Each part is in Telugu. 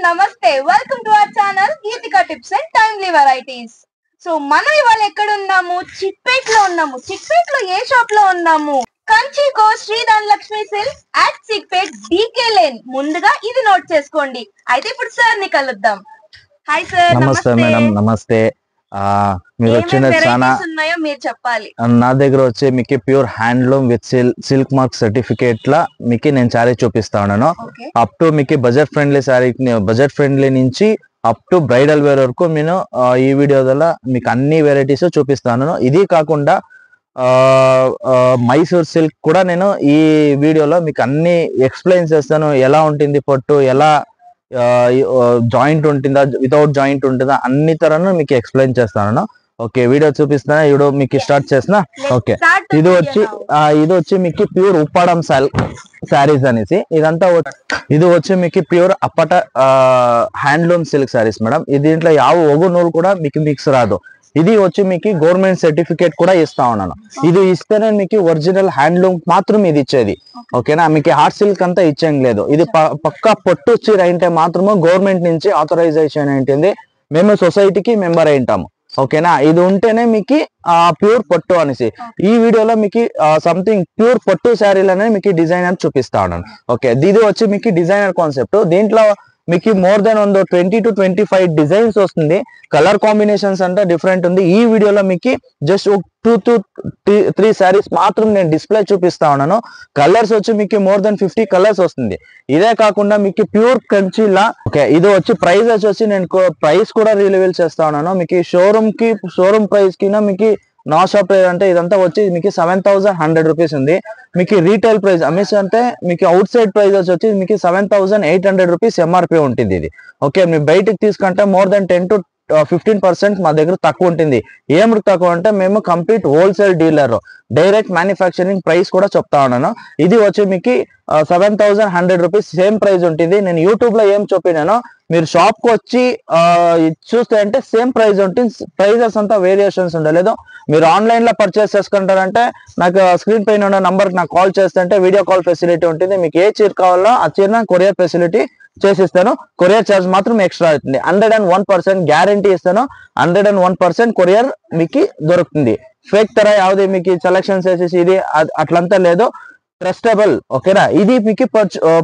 నమస్తే welcome to our channel Geethika tips and timely varieties. So మనం ఇవాళ ఎక్కడ ఉన్నాము? చిక్పేట్ లో ఉన్నాము. చిక్పేట్ లో ఏ షాప్ లో ఉన్నాము? Kanchiko Shri Dhanalakshmi Silks at Chickpet DK lane. ముందుగా ఇది నోట్ చేసుకోండి. అయితే ఇప్పుడు సార్ ని కలుద్దాం. Hi sir. నమస్తే మేడం. నమస్తే. మీరు వచ్చిన చాలా మీరు చెప్పాలి. నా దగ్గర వచ్చి మీకు pure handloom with silk mark certificate లా మీకు నేను శారీ చూపిస్తా ఉన్నాను. అప్ టు మీకు budget friendly sari, budget friendly నుంచి అప్ టు బ్రైడల్ వేర్ వరకు నేను ఈ వీడియో ద్వారా మీకు అన్ని వెరైటీస్ చూపిస్తాను. ఇది కాకుండా మైసూర్ సిల్క్ కూడా నేను ఈ వీడియోలో మీకు అన్ని ఎక్స్ప్లెయిన్ చేస్తాను. ఎలా ఉంటుంది పట్టు, ఎలా జాయింట్ ఉంటుందా, వితౌట్ జాయింట్ ఉంటుందా, అన్ని తరను మీకు ఎక్స్ప్లెయిన్ చేస్తాను. ఓకే, వీడియో చూపిస్తాను. ఇప్పుడు మీకు స్టార్ట్ చేసిన. ఓకే, ఇది వచ్చి మీకు ప్యూర్ ఉప్పాడం శారీస్ అనేసి. ఇది వచ్చి మీకు ప్యూర్ అప్పట హ్యాండ్లూమ్ సిల్క్ శారీస్ మేడం. దీంట్లో యావ ఒగు నూలు కూడా మీకు మిక్స్ రాదు. ఇది వచ్చి మీకు గవర్నమెంట్ సర్టిఫికేట్ కూడా ఇస్తా ఉన్నాను. ఇది ఇస్తేనే మీకు ఒరిజినల్ హ్యాండ్లూమ్ మాత్రం ఇది ఇచ్చేది. ఓకేనా, మీకు హార్ట్ సిల్క్ అంతా ఇచ్చేం లేదు. ఇది పక్కా పట్టు చీర అంటే మాత్రము గవర్నమెంట్ నుంచి ఆథరైజేషన్ ఏంటింది, మేము సొసైటీకి మెంబర్ అయింటాము. ఓకేనా, ఇది ఉంటేనే మీకు ప్యూర్ పట్టు అనేసి. ఈ వీడియోలో మీకు సంథింగ్ ప్యూర్ పట్టు శారీలనే మీకు డిజైనర్ చూపిస్తా ఉన్నాను. ఓకే, ఇది వచ్చి మీకు డిజైనర్ కాన్సెప్ట్. దీంట్లో మీకు మోర్ దెన్ 20 to 25 డిజైన్స్ వస్తుంది. కలర్ కాంబినేషన్స్ అంటే డిఫరెంట్ ఉంది. ఈ వీడియోలో మీకు జస్ట్ 2 to 3 శారీస్ మాత్రం నేను డిస్ప్లే చూపిస్తా ఉన్నాను. కలర్స్ వచ్చి మీకు మోర్ దెన్ 50 కలర్స్ వస్తుంది. ఇదే కాకుండా మీకు ప్యూర్ కంచిలా. ఓకే, ఇది వచ్చి ప్రైస్ వచ్చి నేను ప్రైస్ కూడా రివీల్ చేస్తా ఉన్నాను. మీకు షోరూమ్ ప్రైస్ కింద మీకు నా షాప్ ప్రైస్ అంటే ఇదంతా వచ్చి మీకు 7100 రూపీస్ ఉంది. మీకు రీటైల్ ప్రైస్ అమెజాన్ అంటే మీకు అవుట్ సైడ్ ప్రైస్ వచ్చి మీకు 7800 రూపీస్ ఎంఆర్పీ ఉంటుంది ఇది. ఓకే, మీరు బయటకు తీసుకుంటే మోర్ దెన్ 10 to 15% మా దగ్గర తక్కువ ఉంటుంది. ఏం తక్కువ అంటే మేము complete wholesale dealer, direct manufacturing price కూడా చెప్తా ఉన్నాను. ఇది వచ్చి మీకు 7100 రూపీస్ సేమ్ ప్రైస్ ఉంటుంది. నేను యూట్యూబ్ లో ఏం చెప్పినానో మీరు షాప్ కు వచ్చి చూస్తే అంటే సేమ్ ప్రైస్ ఉంటుంది. ప్రైజెస్ అంతా వేరియేషన్స్ ఉండలేదు. మీరు ఆన్లైన్ లో పర్చేస్ చేసుకుంటారంటే నాకు స్క్రీన్ పైన ఉన్న నంబర్ నాకు కాల్ చేస్తే వీడియో కాల్ ఫెసిలిటీ ఉంటుంది. మీకు ఏ చీర కావాలో ఆ చీర కొరియర్ ఫెసిలిటీ చేసిస్తాను. కొరియర్ ఛార్జ్ మాత్రం ఎక్స్ట్రా అవుతుంది. 101% గ్యారంటీ ఇస్తాను. 101% కొరియర్ మీకు దొరుకుతుంది. ఫేక్ తర యావది మీకు సెలక్షన్స్ వేసేసి ఇది అట్లంతా లేదు, ట్రస్టబుల్. ఓకేనా, ఇది మీకు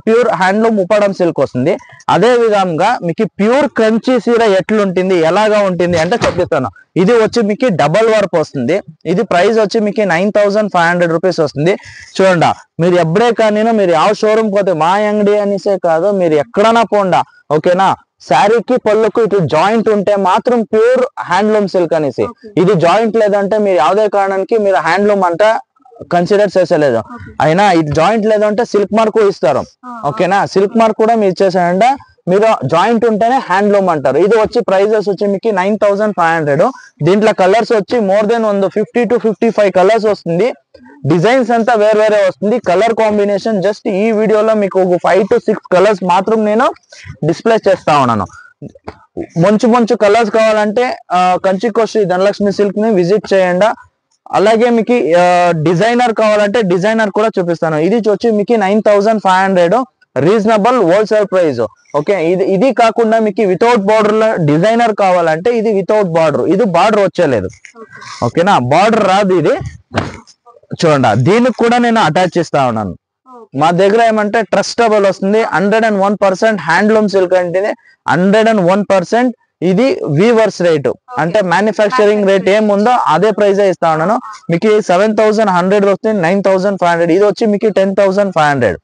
ప్యూర్ హ్యాండ్లూమ్ ఉప్పాడం సిల్క్ వస్తుంది. అదే విధంగా మీకు ప్యూర్ కంచి సీర ఎట్లుంటుంది, ఎలాగా ఉంటుంది అంటే చెప్పిస్తాను. ఇది వచ్చి మీకు డబల్ వర్క్ వస్తుంది. ఇది ప్రైస్ వచ్చి మీకు 9500 రూపీస్ వస్తుంది. చూడండి, మీరు ఎప్పుడే కానీ మీరు ಯಾವ షోరూమ్ పోతే మా అంగడి అనేసే కాదు, మీరు ఎక్కడైనా పోండా. ఓకేనా, శారీకి పళ్ళుకు ఇటు జాయింట్ ఉంటే మాత్రం ప్యూర్ హ్యాండ్లూమ్ సిల్క్ అనేసి. ఇది జాయింట్ లేదంటే మీరు యావదే కారణానికి మీరు హ్యాండ్లూమ్ అంట కన్సిడర్ చేసలేదు. అయినా ఇది జాయింట్ లేదంటే సిల్క్ మార్క్ ఇస్తారు. ఓకేనా, సిల్క్ మార్క్ కూడా మీరు ఇచ్చేసారంటే మీరు జాయింట్ ఉంటేనే హ్యాండ్లూమ్ అంటారు. ఇది వచ్చి ప్రైజెస్ వచ్చి మీకు 9500. దీంట్లో కలర్స్ వచ్చి మోర్ దెన్ 50 to 55 కలర్స్ వస్తుంది. డిజైన్స్ అంతా వేరే వస్తుంది. కలర్ కాంబినేషన్ జస్ట్ ఈ వీడియోలో మీకు 5 to 6 కలర్స్ మాత్రం నేను డిస్ప్లే చేస్తా ఉన్నాను. మంచి కలర్స్ కావాలంటే కంచికో శ్రీ ధనలక్ష్మి సిల్క్ ని విజిట్ చేయండి. అలాగే మీకు డిజైనర్ కావాలంటే డిజైనర్ కూడా చూపిస్తాను. ఇది వచ్చి మీకు 9500 రీజనబుల్ హోల్సేల్ ప్రైస్. ఓకే, ఇది కాకుండా మీకు వితౌట్ బార్డర్ లో డిజైనర్ కావాలంటే ఇది వితౌట్ బార్డర్, ఇది బార్డర్ వచ్చేలేదు. ఓకేనా, బార్డర్ రాదు. ఇది చూడండి, దీనికి కూడా నేను అటాచ్ చేస్తా ఉన్నాను. మా దగ్గర ఏమంటే ట్రస్టబుల్ వస్తుంది. 101% హ్యాండ్లూమ్ సిల్క్ అంటే 101% ఇది వీవర్స్ రేటు అంటే మ్యానుఫ్యాక్చరింగ్ రేట్ ఏముందో అదే ప్రైజ్ ఇస్తా ఉన్నాను. మీకు 7100 వస్తుంది. 9500. ఇది వచ్చి మీకు 10500.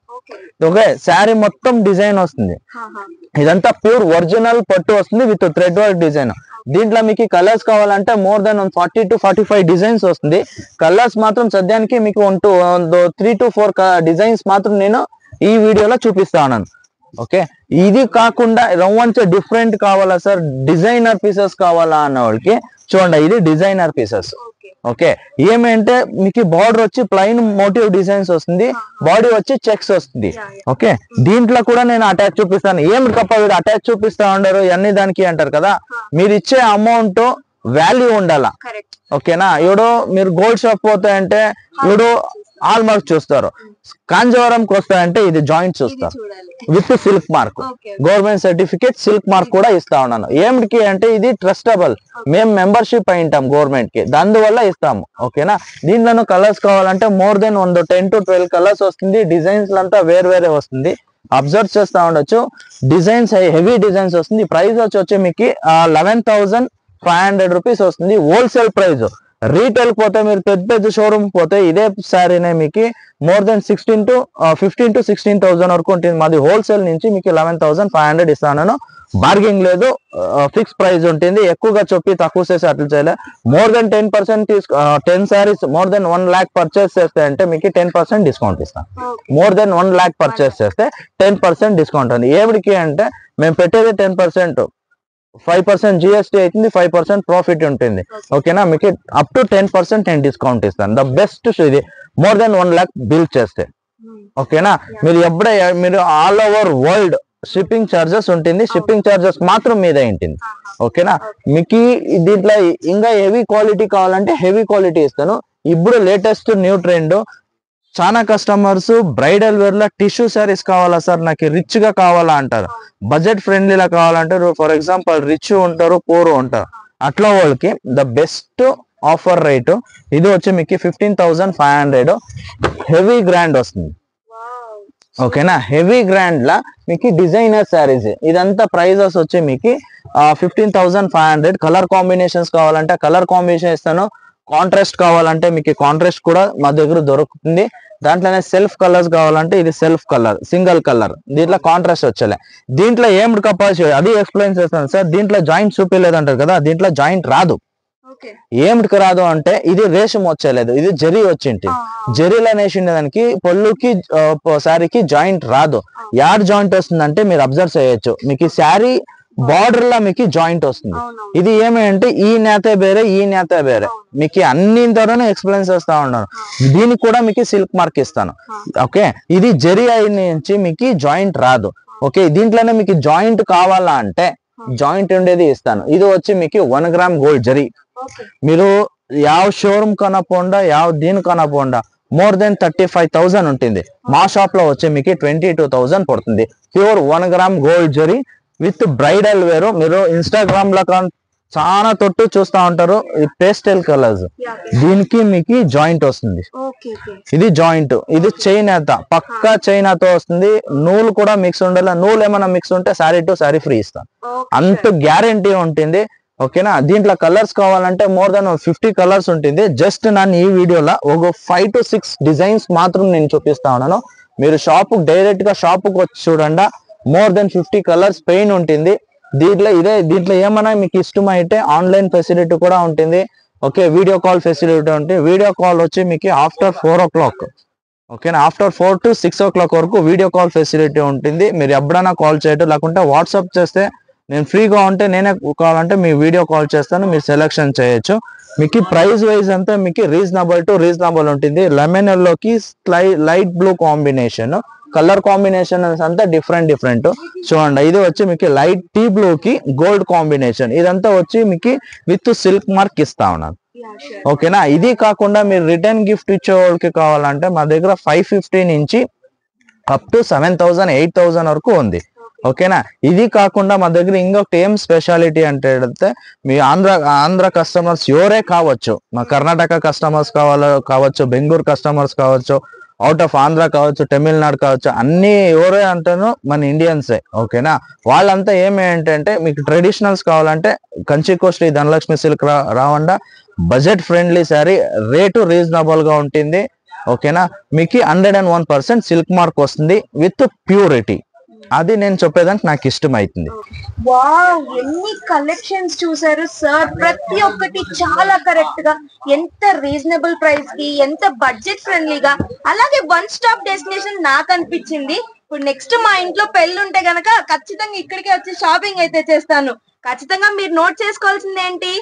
ఓకే, శారీ మొత్తం డిజైన్ వస్తుంది. ఇదంతా ప్యూర్ ఒరిజినల్ పట్టు వస్తుంది విత్ థ్రెడ్ వర్క్ డిజైన్. దీంట్లో మీకు కలర్స్ కావాలంటే మోర్ దెన్ 40 to 45 డిజైన్స్ వస్తుంది. కలర్స్ మాత్రం సద్యానికి మీకు 3 to 4 డిజైన్స్ మాత్రం నేను ఈ వీడియోలో చూపిస్తా ఉన్నాను. ఓకే, ఇది కాకుండా రవ్వంచ డిఫరెంట్ కావాలా సార్, డిజైనర్ పీసెస్ కావాలా అన్న వాళ్ళకి చూడండి, ఇది డిజైనర్ పీసెస్. ఓకే, ఏమంటే మీకు బార్డర్ వచ్చి ప్లైన్ మోటివ్ డిజైన్స్ వస్తుంది, బాడీ వచ్చి చెక్స్ వస్తుంది. ఓకే, దీంట్లో కూడా నేను అటాచ్ చూపిస్తాను. ఏం తప్ప వీడు అటాచ్ చూపిస్తా ఉండరు అన్ని దానికి అంటారు కదా. మీరు ఇచ్చే అమౌంట్ వాల్యూ ఉండాలా. ఓకేనా, ఇప్పుడు మీరు గోల్డ్ షాప్ పోతాయంటే ఇప్పుడు హాల్ మార్క్ చూస్తారు. కాంజీవరంకి వస్తాయంటే ఇది జాయింట్ చూస్తారు with silk mark, government certificate silk mark కూడా ఇస్తా ఉన్నాను. ఏమిటికి అంటే ఇది ట్రస్టబుల్, మేము మెంబర్షిప్ అయింటాం గవర్నమెంట్ కి, అందువల్ల ఇస్తాము. ఓకేనా, దీంట్లో కలర్స్ కావాలంటే మోర్ దెన్ 10 to 12 కలర్స్ వస్తుంది. డిజైన్స్ అంతా వేరే వస్తుంది, అబ్జర్వ్ చేస్తా ఉండొచ్చు. డిజైన్స్ హెవీ డిజైన్స్ వస్తుంది. ప్రైస్ వచ్చి మీకు 11,500 రూపీస్ వస్తుంది హోల్సేల్ ప్రైస్. రీటైల్ పోతే మీరు పెద్ద షోరూమ్ పోతే ఇదే శారీనే మీకు మోర్ దెన్ 15 to 16,000 వరకు ఉంటుంది. మాది హోల్సేల్ నుంచి మీకు 11,500 ఇస్తాను. బార్గింగ్ లేదు, ఫిక్స్ ప్రైస్ ఉంటుంది. ఎక్కువగా చెప్పి తక్కువ చేసి అట్లా చేయలే. More than 10% 10 saris more than 1 lakh purchase చేస్తే అంటే మీకు 10% డిస్కౌంట్ ఇస్తాను. మోర్ దెన్ 1 lakh పర్చేస్ చేస్తే 10% డిస్కౌంట్ ఉంది. ఏమిడికి అంటే మేము పెట్టేది 10%, 5% జిఎస్టీ అవుతుంది, 5% ప్రాఫిట్ ఉంటుంది. ఓకేనా, మీకు అప్ టు 10% నేను డిస్కౌంట్ ఇస్తాను. ద బెస్ట్ ఇది మోర్ దెన్ 1 lakh బిల్ చేస్తే. ఓకేనా, మీరు all over world shipping charges ఉంటుంది. షిప్పింగ్ చార్జెస్ మాత్రం మీదే ఉంటుంది. ఓకేనా, మీకు దీంట్లో ఇంకా హెవీ క్వాలిటీ కావాలంటే హెవీ క్వాలిటీ ఇస్తాను. ఇప్పుడు లేటెస్ట్ న్యూ ట్రెండ్, చాలా కస్టమర్స్ బ్రైడల్ వేర్ లో టిష్యూ శారీస్ కావాలా సార్, నాకు రిచ్ గా కావాలా అంటారు, బడ్జెట్ ఫ్రెండ్లీలా కావాలంటారు. ఫర్ ఎగ్జాంపుల్ రిచ్ ఉంటారు, పూర్ ఉంటారు, అట్లా వాళ్ళకి ద బెస్ట్ ఆఫర్ రేటు ఇది వచ్చి మీకు 15,500 హెవీ గ్రాండ్ వస్తుంది. ఓకేనా, హెవీ గ్రాండ్ లా మీకు డిజైనర్ శారీస్ ఇదంతా ప్రైజెస్ వచ్చి మీకు 15,500. కలర్ కాంబినేషన్స్ కావాలంటే కలర్ కాంబినేషన్ ఇస్తాను. కాంట్రాస్ట్ కావాలంటే మీకు కాంట్రాస్ట్ కూడా మా దగ్గర దొరుకుతుంది. దాంట్లోనే సెల్ఫ్ కలర్స్ కావాలంటే ఇది సెల్ఫ్ కలర్, సింగిల్ కలర్, దీంట్లో కాంట్రాస్ట్ వచ్చలే. దీంట్లో ఏం కెపాసిటీ అది ఎక్స్ప్లెయిన్ చేస్తాను సార్. దీంట్లో జాయింట్ చూపించలేదంటారు కదా, దీంట్లో జాయింట్ రాదు. ఏమిటికి రాదు అంటే ఇది రేషం వచ్చలేదు, ఇది జరీ వచ్చింటి. జరీలో నేసిన దానికి పళ్ళుకి శారీకి జాయింట్ రాదు. యాడ్ జాయింట్ వస్తుందంటే మీరు అబ్జర్వ్ చేయొచ్చు, మీకు శారీ బార్డర్ లో మీకు జాయింట్ వస్తుంది. ఇది ఏమంటే ఈ నేత వేరే, ఈ నేత వేరే, మీకు అన్ని ధరనే ఎక్స్ప్లెయిన్ చేస్తా ఉన్నాను. దీనికి కూడా మీకు సిల్క్ మార్క్ ఇస్తాను. ఓకే, ఇది జరీ అయిన నుంచి మీకు జాయింట్ రాదు. ఓకే, దీంట్లోనే మీకు జాయింట్ కావాలా అంటే జాయింట్ ఉండేది ఇస్తాను. ఇది వచ్చి మీకు 1 gram గోల్డ్ జరీ. మీరు యావ షోరూమ్ కనపోండా, యావ దీని కనపోండా మోర్ దెన్ 35,000 ఉంటుంది. మా షాప్ లో వచ్చి మీకు 22,000 పడుతుంది. Pure 1 gram gold zari with bridal వేరు. మీరు ఇన్స్టాగ్రామ్ లో చాలా తొట్టు చూస్తా ఉంటారు, పేస్టల్ కలర్స్, దీనికి మీకు జాయింట్ వస్తుంది. ఇది జాయింట్, ఇది చైనాత, పక్కా చైనాతో వస్తుంది. నూలు కూడా మిక్స్ ఉండాలి, నూలు ఏమైనా మిక్స్ ఉంటే శారీ టు శారీ ఫ్రీ ఇస్తాను, అంత గ్యారంటీ ఉంటుంది. ఓకేనా, దీంట్లో కలర్స్ కావాలంటే మోర్ దెన్ 50 కలర్స్ ఉంటుంది. జస్ట్ నన్ను ఈ వీడియోలో ఒక 5 to 6 డిజైన్స్ మాత్రం నేను చూపిస్తా ఉన్నాను. మీరు షాప్ డైరెక్ట్ గా షాప్ కు వచ్చి చూడండి, మోర్ దెన్ 50 కలర్స్ పెయిన్ ఉంటుంది. దీంట్లో ఏమన్నా మీకు ఇష్టమైతే ఆన్లైన్ ఫెసిలిటీ కూడా ఉంటుంది. ఓకే, వీడియో కాల్ ఫెసిలిటీ ఉంటుంది. వీడియో కాల్ వచ్చి మీకు ఆఫ్టర్ 4 o'clock. ఓకేనా, ఆఫ్టర్ 4 to 6 o'clock వరకు వీడియో కాల్ ఫెసిలిటీ ఉంటుంది. మీరు ఎప్పుడైనా కాల్ చేయటం, లేకుంటే వాట్సాప్ చేస్తే నేను ఫ్రీగా ఉంటే నేనే కావాలంటే మీ వీడియో కాల్ చేస్తాను, మీరు సెలెక్షన్ చేయొచ్చు. మీకు ప్రైస్ వైజ్ అంతా మీకు రీజనబుల్ ఉంటుంది. లెమన్ ఎల్లోకి light blue combination, colour combination అంతా డిఫరెంట్ చూడండి. ఇది వచ్చి మీకు లైట్ టీ బ్లూ కి గోల్డ్ కాంబినేషన్, ఇదంతా వచ్చి మీకు విత్ సిల్క్ మార్క్ ఇస్తా ఉన్నాను. ఓకేనా, ఇది కాకుండా మీరు రిటర్న్ గిఫ్ట్ ఇచ్చే వాళ్ళకి కావాలంటే మా దగ్గర 550 నుంచి అప్ టు 7,000 8,000 వరకు ఉంది. ఓకేనా, ఇది కాకుండా మా దగ్గర ఇంకొకటి ఏం స్పెషాలిటీ అంటే మీ ఆంధ్ర కస్టమర్స్ ఎవరే కావచ్చు, మా కర్ణాటక కస్టమర్స్ కావచ్చు, బెంగళూరు కస్టమర్స్ కావచ్చు, అవుట్ ఆఫ్ ఆంధ్ర కావచ్చు, తమిళనాడు కావచ్చు, అన్ని ఎవరే అంటాను మన ఇండియన్సే. ఓకేనా, వాళ్ళంతా ఏమి అంటే మీకు ట్రెడిషనల్స్ కావాలంటే కంచికో శ్రీ ధనలక్ష్మి సిల్క్ రావండా, budget friendly sari, rate reasonable గా ఉంటుంది. ఓకేనా, మీకు 101% సిల్క్ మార్క్ వస్తుంది విత్ ప్యూరిటీ. అది నేను చెప్పేదానికి నాకు ఇష్టమైతుంది. వావ్, ఎన్ని కలెక్షన్స్ చూసారు సార్, ప్రతి ఒక్కటి చాలా కరెక్ట్ గా, ఎంత రీజనబుల్ ప్రైస్ కి, ఎంత బడ్జెట్ ఫ్రెండ్లీగా, అలాగే 1 stop డెస్టినేషన్ నాకు అనిపించింది. ఇప్పుడు నెక్స్ట్ మా ఇంట్లో పెళ్లి ఉంటే గనక ఖచ్చితంగా ఇక్కడికి వచ్చి షాపింగ్ అయితే చేస్తాను. ఖచ్చితంగా మీరు నోట్ చేసుకోవాల్సింది ఏంటి,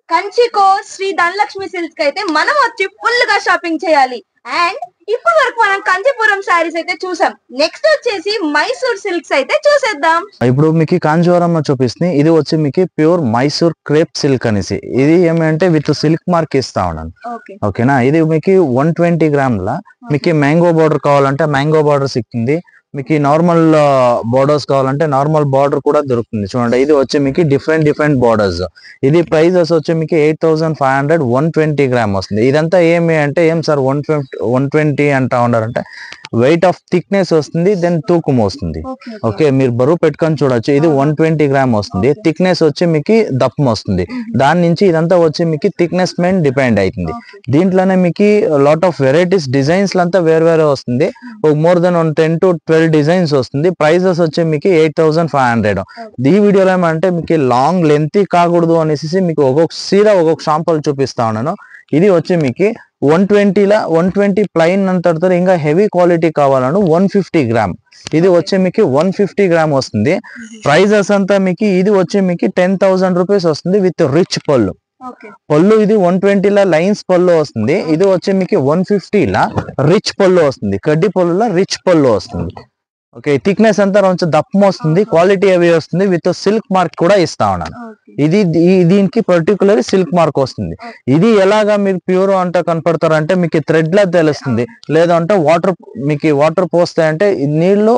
కంచికో శ్రీ ధనలక్ష్మి సిల్క్స్ అయితే మనం వచ్చి ఫుల్ గా షాపింగ్ చేయాలి. అండ్ ఇప్పుడు వరకు మనం కంచిపురం శారీస్ అయితే చూసాం. నెక్స్ట్ వచ్చేసి మైసూర్ సిల్క్స్ అయితే చూసేద్దాం. ఇప్పుడు మీకు కాంజీవరం చూపిస్తుంది. ఇది వచ్చి మీకు ప్యూర్ మైసూర్ క్రేప్ సిల్క్ అనేసి. ఇది ఏమంటే విత్ సిల్క్ మార్క్ ఇస్తా ఉన్నాను. ఓకేనా. ఇది మీకు 120 గ్రాముల మీకు మ్యాంగో బార్డర్ కావాలంటే మ్యాంగో బార్డర్ సిక్కింది. మీకు నార్మల్ బోర్డర్స్ కావాలంటే నార్మల్ బార్డర్ కూడా దొరుకుతుంది. చూడండి ఇది వచ్చి మీకు డిఫరెంట్ బార్డర్స్. ఇది ప్రైజెస్ వచ్చి మీకు 8500 120 గ్రామ్ వస్తుంది. ఇదంతా ఏమి అంటే ఏం సార్ 120 అంటా ఉన్నారంటే వెయిట్ ఆఫ్ థిక్నెస్ వస్తుంది, దెన్ తూకం వస్తుంది. ఓకే, మీరు బరువు పెట్టుకొని చూడొచ్చు. ఇది 120 గ్రామ్ వస్తుంది. థిక్నెస్ వచ్చి మీకు దప్పం వస్తుంది. దాని నుంచి ఇదంతా వచ్చి మీకు థిక్నెస్ మీద డిపెండ్ అవుతుంది. దీంట్లోనే మీకు లాట్ ఆఫ్ వెరైటీస్ డిజైన్స్ అంతా వేరే వస్తుంది. మోర్ దెన్ 10 to 12 డిజైన్స్ వస్తుంది. ప్రైజెస్ వచ్చి మీకు 8500. ఈ వీడియోలో ఏమంటే మీకు లాంగ్ లెంత్ కాకూడదు అనేసి మీకు ఒక్కొక్క సీర ఒక్కొక్క షాంపుల్ చూపిస్తా ఉన్నాను. ఇది వచ్చి మీకు 120 ప్లైన్ అంతా ఇంకా హెవీ క్వాలిటీ కావాలను 150 గ్రామ్. ఇది వచ్చి మీకు 150 గ్రామ్ వస్తుంది. ప్రైజెస్ అంతా మీకు ఇది వచ్చి మీకు 10,000 రూపీస్ వస్తుంది విత్ రిచ్ పళ్ళు. పళ్ళు ఇది 120 లైన్స్ పళ్ళు వస్తుంది. ఇది వచ్చి మీకు 150 రిచ్ పళ్ళు వస్తుంది. కడ్డీ పళ్ళులో రిచ్ పళ్ళు వస్తుంది. ఓకే, థిక్నెస్ అంతా కొంచెం దప్పం వస్తుంది, క్వాలిటీ అవి వస్తుంది, విత్ సిల్క్ మార్క్ కూడా ఇస్తా ఉన్నాను. ఇది దీనికి పర్టికులర్ సిల్క్ మార్క్ వస్తుంది. ఇది ఎలాగా మీరు ప్యూర్ అంటే కనపడతారు అంటే మీకు థ్రెడ్ లా తెలుస్తుంది. లేదంటే వాటర్ పోస్తే అంటే నీళ్లు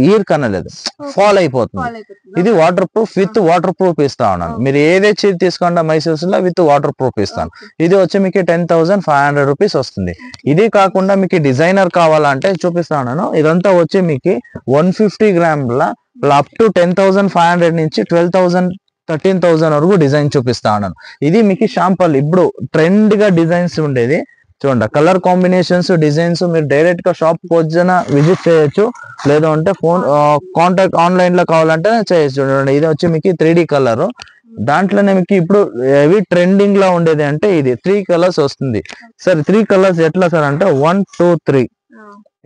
ఈర్ కనలేదు, ఫాల్ అయిపోతుంది. ఇది water proof with water proof ఇస్తా ఉన్నాను. మీరు ఏదే చీర తీసుకోండి మైసూర్స్ లో విత్ వాటర్ ప్రూఫ్ ఇస్తాను. ఇది వచ్చి మీకు 10,500 రూపీస్ వస్తుంది. ఇది కాకుండా మీకు డిజైనర్ కావాలంటే చూపిస్తా ఉన్నాను. ఇదంతా వచ్చి మీకు 150 గ్రాముల అప్ టు 10,500 నుంచి 12,000 13,000 వరకు డిజైన్ చూపిస్తా ఉన్నాను. ఇది మీకు షాంపల్ ఇప్పుడు ట్రెండ్ గా డిజైన్స్ ఉండేది. చూడండి కలర్ కాంబినేషన్స్ డిజైన్స్ మీరు డైరెక్ట్ గా షాప్ కి వచ్చిన విజిట్ చేయొచ్చు. లేదు అంటే ఫోన్ కాంటాక్ట్ ఆన్లైన్ లో కావాలంటే చేయొచ్చు. చూడండి ఇది వచ్చి మీకు 3D కలర్. దాంట్లోనే మీకు ఇప్పుడు హెవీ ట్రెండింగ్ లో ఉండేది అంటే ఇది 3 కలర్స్ వస్తుంది. సార్ 3 కలర్స్ ఎట్లా సార్ అంటే 1 2 3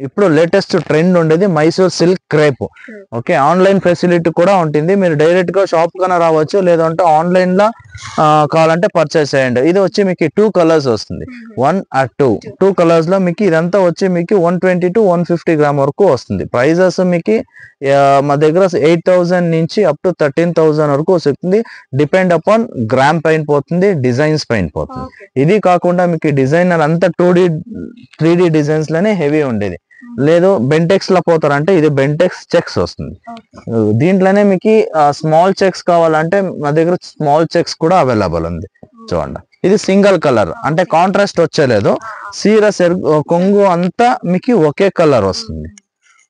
ఇప్పుడు లేటెస్ట్ ట్రెండ్ ఉండేది Mysore silk crepe. Okay, online facility కూడా ఉంటుంది. మీరు డైరెక్ట్ గా షాప్ కన్నా రావచ్చు, లేదంటే ఆన్లైన్ లో కావాలంటే పర్చేస్ చేయండి. ఇది వచ్చి మీకు 2 కలర్స్ వస్తుంది. 1 or 2 కలర్స్ లో మీకు ఇదంతా వచ్చి మీకు 120 to 150 గ్రామ్ వరకు వస్తుంది. ప్రైజెస్ మీకు మా దగ్గర 8,000 నుంచి అప్ టు 13,000 వరకు వస్తుంది. డిపెండ్ అపాన్ గ్రామ్ పైన పోతుంది, డిజైన్స్ పైన పోతుంది. ఇది కాకుండా మీకు డిజైనర్ అంతా 2D 3D డిజైన్స్ లోనే హెవీ ఉండేది. లేదు బెంటెక్స్ లో పోతారంటే ఇది బెంటెక్స్ చెక్స్ వస్తుంది. దీంట్లోనే మీకు స్మాల్ చెక్స్ కావాలంటే మా దగ్గర స్మాల్ చెక్స్ కూడా అవైలబుల్ ఉంది. చూడండి ఇది సింగిల్ కలర్ అంటే కాంట్రాస్ట్ వచ్చేలేదు. సీర కొంగు అంతా మీకు ఒకే కలర్ వస్తుంది.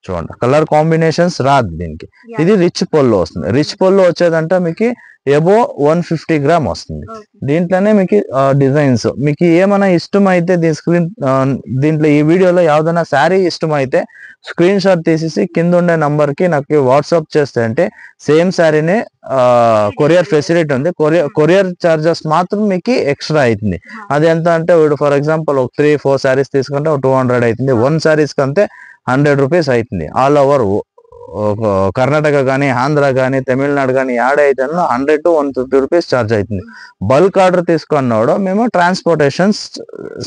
చూడండి కలర్ కాంబినేషన్స్ రాదు దీనికి. ఇది రిచ్ పళ్ళు వస్తుంది. రిచ్ పళ్ళు వచ్చేదంటే మీకు ఎబో 150 గ్రామ్ వస్తుంది. దీంట్లోనే మీకు డిజైన్స్ మీకు ఏమైనా ఇష్టం అయితే దీంట్లో ఈ వీడియోలో ఏదైనా శారీ ఇష్టం అయితే స్క్రీన్ షాట్ తీసేసి కింద ఉండే నంబర్ కి నాకు వాట్సాప్ చేస్తే అంటే సేమ్ శారీనే కొరియర్ ఫెసిలిటీ ఉంది. కొరియర్ చార్జెస్ మాత్రం మీకు ఎక్స్ట్రా అవుతుంది. అది ఎంత అంటే ఫర్ ఎగ్జాంపుల్ ఒక 3-4 శారీస్ తీసుకుంటే 200 అవుతుంది. 1 శారీస్ కంటే 100 రూపీస్ అవుతుంది. ఆల్ ఓవర్ కర్ణాటక కానీ ఆంధ్ర కానీ తమిళనాడు కానీ యాడ్ అయితే 100 to 150 రూపీస్ ఛార్జ్ అవుతుంది. బల్క్ ఆర్డర్ తీసుకున్నాడు మేము ట్రాన్స్పోర్టేషన్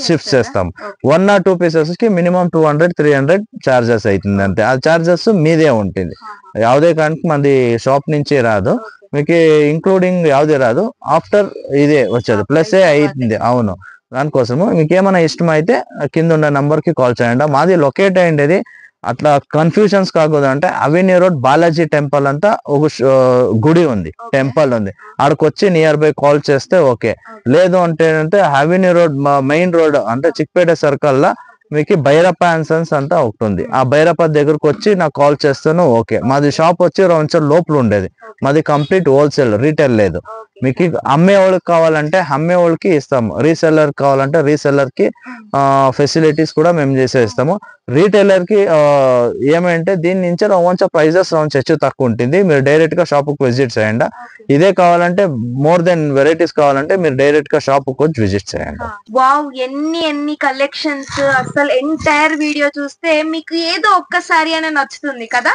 షిఫ్ట్ చేస్తాం. 1 or 2 పీసెస్ కి మినిమం 200-300 ఛార్జెస్ అవుతుంది అంతే. ఆ ఛార్జెస్ మీదే ఉంటుంది. యావదే కానీ మనది షాప్ నుంచి రాదు, మీకు ఇంక్లూడింగ్ యావదే రాదు. ఆఫ్టర్ ఇదే వచ్చేది ప్లస్ అవుతుంది. అవును, దానికోసము మీకు ఏమైనా ఇష్టం అయితే కింద ఉన్న నంబర్ కి కాల్ చేయండి. మాది లొకేట్ అయ్యేది అట్లా కన్ఫ్యూజన్స్ కాకూడదు అంటే అవెన్యూ రోడ్ బాలాజీ టెంపుల్ అంతా ఒక గుడి ఉంది, టెంపుల్ ఉంది. ఆడికి వచ్చి నియర్ బై కాల్ చేస్తే ఓకే. లేదు అంటే అవెన్యూ రోడ్ మెయిన్ రోడ్ అంటే చిక్పేట సర్కిల్ లా మీకు భైరప్ప అండ్ సన్స్ అంతా ఒకటి ఉంది. ఆ భైరప్ప దగ్గరకు వచ్చి నాకు కాల్ చేస్తాను ఓకే. మాది షాప్ వచ్చి కొంచెం లోపల ఉండేది. మాది కంప్లీట్ హోల్సేల్, రీటైల్ లేదు. మీకు అమ్మే వాళ్ళకి కావాలంటే అమ్మే వాళ్ళకి ఇస్తాము, రీసెల్లర్ కావాలంటే రీసెల్లర్ కి ఫెసిలిటీస్ కూడా మేము చేసేస్తాము. రీటైలర్ కి ఏమంటే దీని నుంచి కొంచెం ప్రైజెస్ హెచ్చు తక్కువ ఉంటుంది. మీరు డైరెక్ట్ గా షాప్ కు విజిట్ చేయండి. ఇదే కావాలంటే మోర్ దెన్ వెరైటీస్ కావాలంటే మీరు డైరెక్ట్ గా షాప్ కు వచ్చి విజిట్ చేయండి. వావ్, ఎన్ని కలెక్షన్స్! అసలు ఎంటైర్ వీడియో చూస్తే మీకు ఏదో ఒక్కసారి అనే నచ్చుతుంది కదా.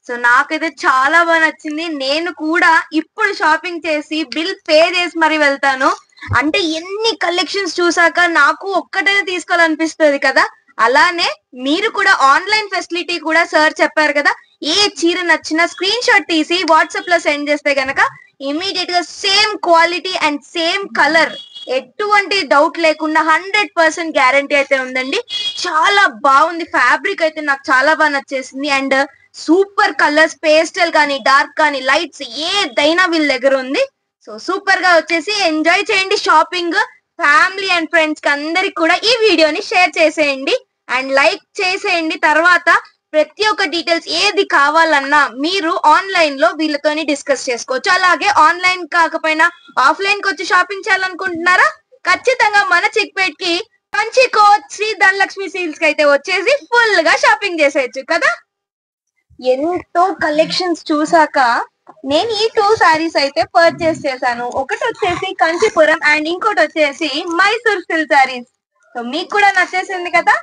సో నాకైతే చాలా బాగా నచ్చింది. నేను కూడా ఇప్పుడు షాపింగ్ చేసి బిల్ పే చేసి మరి వెళ్తాను. అంటే ఎన్ని కలెక్షన్స్ చూసాక నాకు ఒక్కటైనా తీసుకోవాలనిపిస్తుంది కదా. అలానే మీరు కూడా ఆన్లైన్ ఫెసిలిటీ కూడా సార్ చెప్పారు కదా, ఏ చీర నచ్చినా స్క్రీన్ షాట్ తీసి వాట్సాప్ లో సెండ్ చేస్తే గనక ఇమీడియట్ గా same quality and same colour, ఎటువంటి డౌట్ లేకుండా 100% గ్యారంటీ అయితే ఉందండి. చాలా బాగుంది, ఫ్యాబ్రిక్ అయితే నాకు చాలా బాగా నచ్చేసింది. అండ్ సూపర్ కలర్స్, పేస్టల్ కానీ డార్క్ కానీ లైట్స్ ఏదైనా వీళ్ళ దగ్గర ఉంది. సో సూపర్ గా వచ్చేసి ఎంజాయ్ చేయండి షాపింగ్. ఫ్యామిలీ అండ్ ఫ్రెండ్స్ కి అందరికి కూడా ఈ వీడియోని షేర్ చేసేయండి అండ్ లైక్ చేసేయండి. తర్వాత ప్రతి ఒక్క డీటెయిల్స్ ఏది కావాలన్నా మీరు ఆన్లైన్ లో వీళ్ళతోని డిస్కస్ చేసుకోవచ్చు. అలాగే ఆన్లైన్ కాకపోయినా ఆఫ్లైన్ కి వచ్చి షాపింగ్ చేయాలనుకుంటున్నారా, ఖచ్చితంగా మన చిక్పేట్ కి కంచికోట్ శ్రీ ధనలక్ష్మి సేల్స్ కి అయితే వచ్చేసి ఫుల్ గా షాపింగ్ చేసేయచ్చు కదా. ఎంతో కలెక్షన్స్ చూసాక నేను ఈ 2 సారీస్ అయితే పర్చేస్ చేశాను. ఒకటి వచ్చేసి కంచిపురం అండ్ ఇంకోటి వచ్చేసి మైసూర్ సిల్క్ సారీస్. సో మీకు కూడా నచ్చేసింది కదా.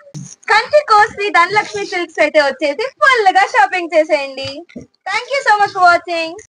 కంచికోట్ శ్రీ ధనలక్ష్మి సిల్క్స్ అయితే వచ్చేసి ఫుల్ గా షాపింగ్ చేసేయండి. Thank you so much for watching.